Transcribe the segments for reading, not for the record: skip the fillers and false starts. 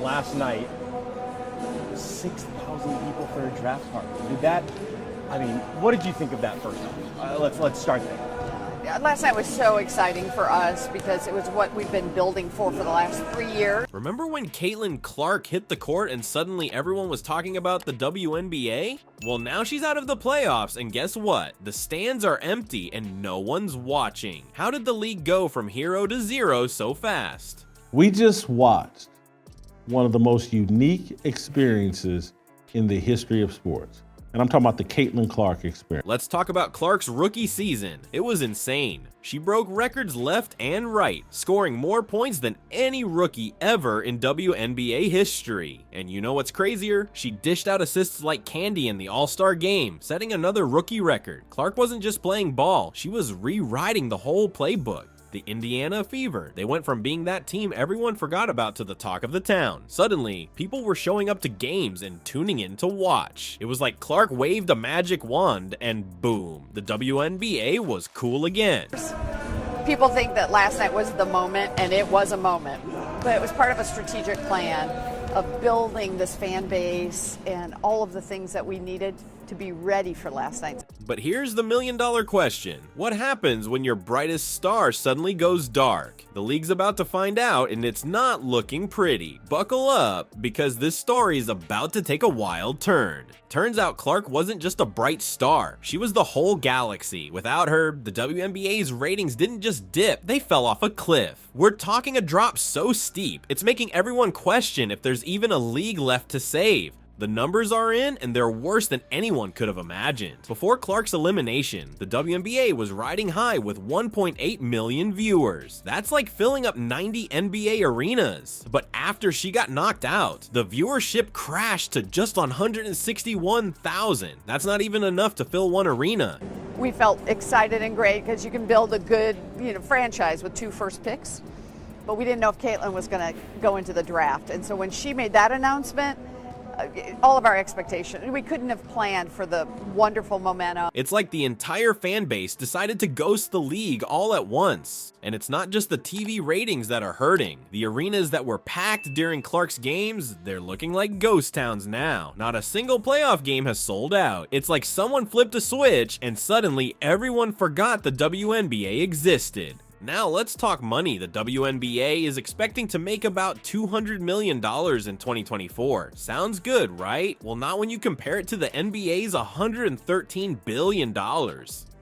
last night, 6,000 people for a draft party. What did you think of that first time? Let's start there. Last night was so exciting for us because it was what we've been building for the last 3 years. Remember when Caitlin Clark hit the court and suddenly everyone was talking about the WNBA? Well, now she's out of the playoffs, and guess what? The stands are empty and no one's watching. How did the league go from hero to zero so fast? We just watched one of the most unique experiences in the history of sports. And I'm talking about the Caitlin Clark experience. Let's talk about Clark's rookie season. It was insane. She broke records left and right, scoring more points than any rookie ever in WNBA history. And you know what's crazier? She dished out assists like candy in the All-Star game, setting another rookie record. Clark wasn't just playing ball, she was rewriting the whole playbook. The Indiana Fever. They went from being that team everyone forgot about to the talk of the town. Suddenly, people were showing up to games and tuning in to watch. It was like Clark waved a magic wand and boom, the WNBA was cool again. People think that last night was the moment, and it was a moment. But it was part of a strategic plan of building this fan base and all of the things that we needed to be ready for last night. But here's the million-dollar question. What happens when your brightest star suddenly goes dark? The league's about to find out, and it's not looking pretty. Buckle up, because this story is about to take a wild turn. Turns out Clark wasn't just a bright star. She was the whole galaxy. Without her, the WNBA's ratings didn't just dip, they fell off a cliff. We're talking a drop so steep, it's making everyone question if there's even a league left to save. The numbers are in, and they're worse than anyone could have imagined. Before Clark's elimination, the WNBA was riding high with 1.8 million viewers. That's like filling up 90 NBA arenas. But after she got knocked out, the viewership crashed to just 161,000. That's not even enough to fill one arena. We felt excited and great because you can build a good, franchise with 2 first picks. But we didn't know if Caitlin was going to go into the draft. And so when she made that announcement, all of our expectations, we couldn't have planned for the wonderful momentum. It's like the entire fan base decided to ghost the league all at once. And it's not just the TV ratings that are hurting. The arenas that were packed during Clark's games, they're looking like ghost towns now. Not a single playoff game has sold out. It's like someone flipped a switch and suddenly everyone forgot the WNBA existed. Now let's talk money. The WNBA is expecting to make about $200 million in 2024. Sounds good, right? Well, not when you compare it to the NBA's $113 billion.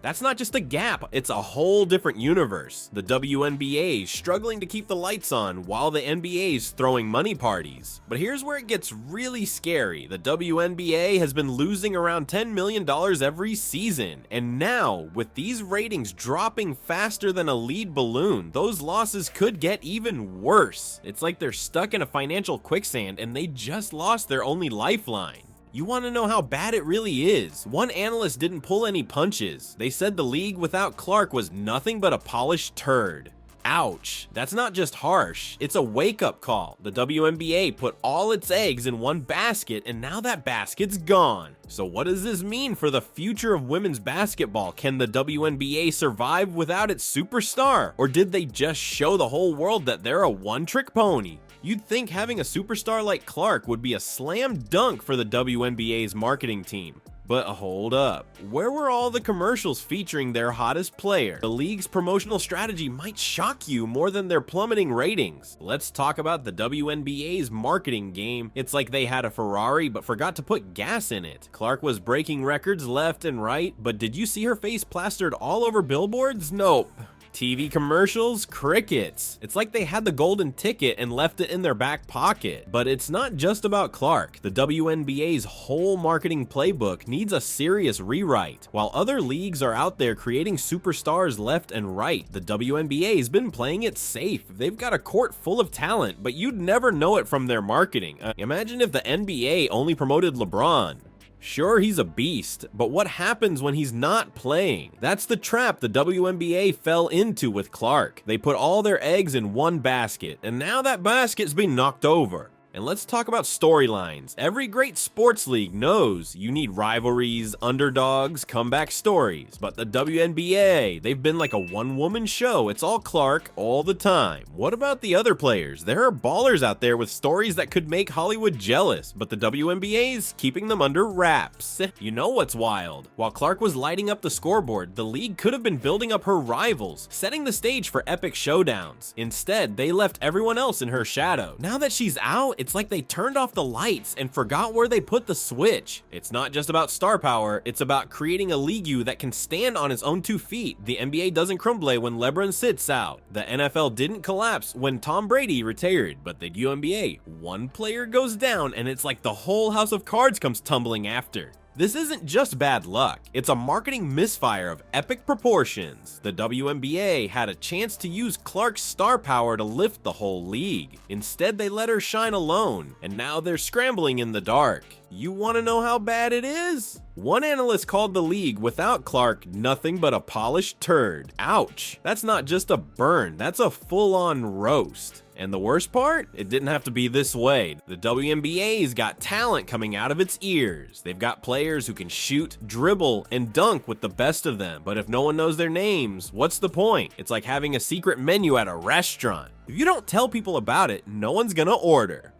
That's not just a gap, it's a whole different universe. The WNBA is struggling to keep the lights on while the NBA is throwing money parties. But here's where it gets really scary. The WNBA has been losing around $10 million every season. And now, with these ratings dropping faster than a lead balloon, those losses could get even worse. It's like they're stuck in a financial quicksand and they just lost their only lifeline. You want to know how bad it really is? One analyst didn't pull any punches. They said the league without Clark was nothing but a polished turd. Ouch. That's not just harsh, it's a wake-up call. The WNBA put all its eggs in one basket and now that basket's gone. So what does this mean for the future of women's basketball? Can the WNBA survive without its superstar? Or did they just show the whole world that they're a one-trick pony? You'd think having a superstar like Clark would be a slam dunk for the WNBA's marketing team. But hold up, where were all the commercials featuring their hottest player? The league's promotional strategy might shock you more than their plummeting ratings. Let's talk about the WNBA's marketing game. It's like they had a Ferrari but forgot to put gas in it. Clark was breaking records left and right, but did you see her face plastered all over billboards? Nope. TV commercials? Crickets. It's like they had the golden ticket and left it in their back pocket. But it's not just about Clark. The WNBA's whole marketing playbook needs a serious rewrite. While other leagues are out there creating superstars left and right, the WNBA's been playing it safe. They've got a court full of talent, but you'd never know it from their marketing. Imagine if the NBA only promoted LeBron. Sure, he's a beast, but what happens when he's not playing? That's the trap the WNBA fell into with Clark. They put all their eggs in one basket, and now that basket's been knocked over. And let's talk about storylines. Every great sports league knows you need rivalries, underdogs, comeback stories. But the WNBA, they've been like a one-woman show. It's all Clark all the time. What about the other players? There are ballers out there with stories that could make Hollywood jealous, but the WNBA's keeping them under wraps. You know what's wild? While Clark was lighting up the scoreboard, the league could have been building up her rivals, setting the stage for epic showdowns. Instead, they left everyone else in her shadow. Now that she's out, it's like they turned off the lights and forgot where they put the switch. It's not just about star power, it's about creating a league that can stand on its own 2 feet. The NBA doesn't crumble when LeBron sits out. The NFL didn't collapse when Tom Brady retired, but the WNBA, one player goes down and it's like the whole house of cards comes tumbling after. This isn't just bad luck, it's a marketing misfire of epic proportions. The WNBA had a chance to use Clark's star power to lift the whole league. Instead, they let her shine alone, and now they're scrambling in the dark. You want to know how bad it is? One analyst called the league without Clark nothing but a polished turd. Ouch. That's not just a burn, that's a full-on roast. And the worst part? It didn't have to be this way. The WNBA's got talent coming out of its ears. They've got players who can shoot, dribble, and dunk with the best of them. But if no one knows their names, what's the point? It's like having a secret menu at a restaurant. If you don't tell people about it, no one's gonna order.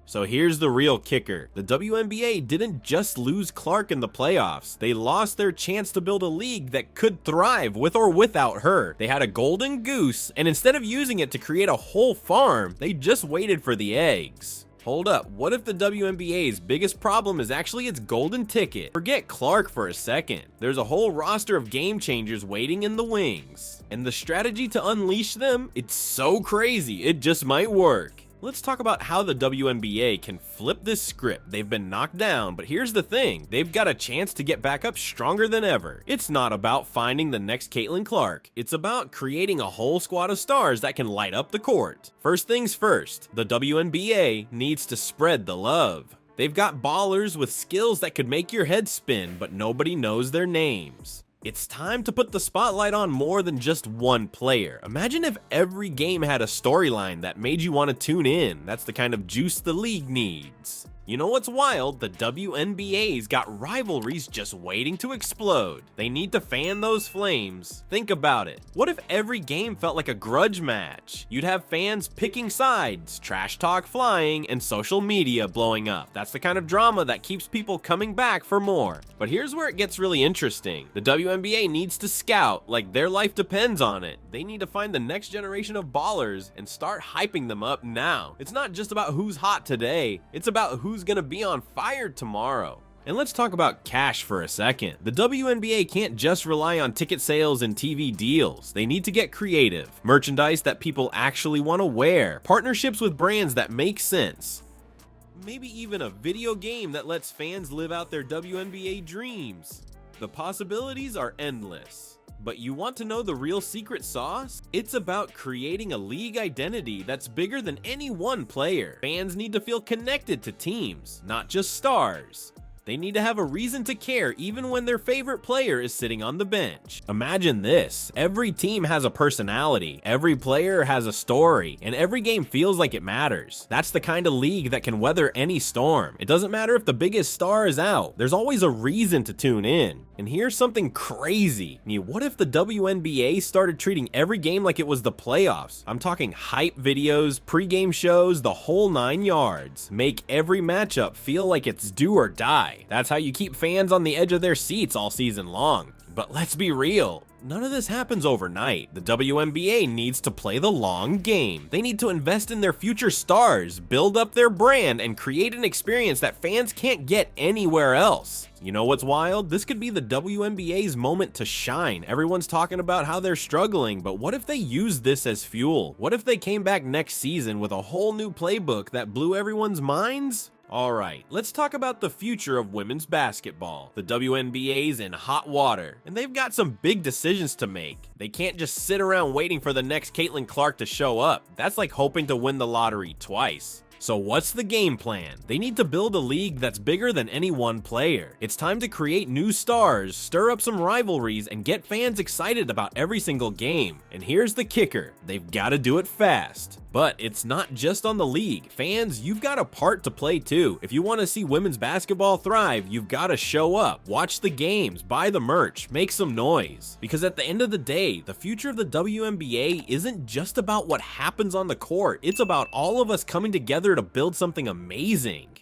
So here's the real kicker. The WNBA didn't just lose Clark in the playoffs. They lost their chance to build a league that could thrive with or without her. They had a golden goose, and instead of using it to create a whole farm, they just waited for the eggs. Hold up, what if the WNBA's biggest problem is actually its golden ticket? Forget Clark for a second. There's a whole roster of game changers waiting in the wings. And the strategy to unleash them, it's so crazy, it just might work. Let's talk about how the WNBA can flip this script. They've been knocked down, but here's the thing. They've got a chance to get back up stronger than ever. It's not about finding the next Caitlin Clark. It's about creating a whole squad of stars that can light up the court. First things first, the WNBA needs to spread the love. They've got ballers with skills that could make your head spin, but nobody knows their names. It's time to put the spotlight on more than just one player. Imagine if every game had a storyline that made you want to tune in. That's the kind of juice the league needs. You know what's wild? The WNBA's got rivalries just waiting to explode. They need to fan those flames. Think about it. What if every game felt like a grudge match? You'd have fans picking sides, trash talk flying, and social media blowing up. That's the kind of drama that keeps people coming back for more. But here's where it gets really interesting. The WNBA needs to scout like their life depends on it. They need to find the next generation of ballers and start hyping them up now. It's not just about who's hot today, it's about who's gonna be on fire tomorrow. And let's talk about cash for a second. The WNBA can't just rely on ticket sales and TV deals. They need to get creative. Merchandise that people actually want to wear. Partnerships with brands that make sense. Maybe even a video game that lets fans live out their WNBA dreams. The possibilities are endless. But you want to know the real secret sauce? It's about creating a league identity that's bigger than any one player. Fans need to feel connected to teams, not just stars. They need to have a reason to care even when their favorite player is sitting on the bench. Imagine this, every team has a personality, every player has a story, and every game feels like it matters. That's the kind of league that can weather any storm. It doesn't matter if the biggest star is out, there's always a reason to tune in. And here's something crazy. What if the WNBA started treating every game like it was the playoffs? I'm talking hype videos, pregame shows, the whole 9 yards. Make every matchup feel like it's do or die. That's how you keep fans on the edge of their seats all season long. But let's be real. None of this happens overnight. The WNBA needs to play the long game. They need to invest in their future stars, build up their brand, and create an experience that fans can't get anywhere else. You know what's wild? This could be the WNBA's moment to shine. Everyone's talking about how they're struggling, but what if they use this as fuel? What if they came back next season with a whole new playbook that blew everyone's minds? Alright, let's talk about the future of women's basketball. The WNBA's in hot water, and they've got some big decisions to make. They can't just sit around waiting for the next Caitlin Clark to show up. That's like hoping to win the lottery twice. So what's the game plan? They need to build a league that's bigger than any one player. It's time to create new stars, stir up some rivalries, and get fans excited about every single game. And here's the kicker, they've got to do it fast. But it's not just on the league. Fans, you've got a part to play too. If you want to see women's basketball thrive, you've got to show up, watch the games, buy the merch, make some noise. Because at the end of the day, the future of the WNBA isn't just about what happens on the court. It's about all of us coming together to build something amazing.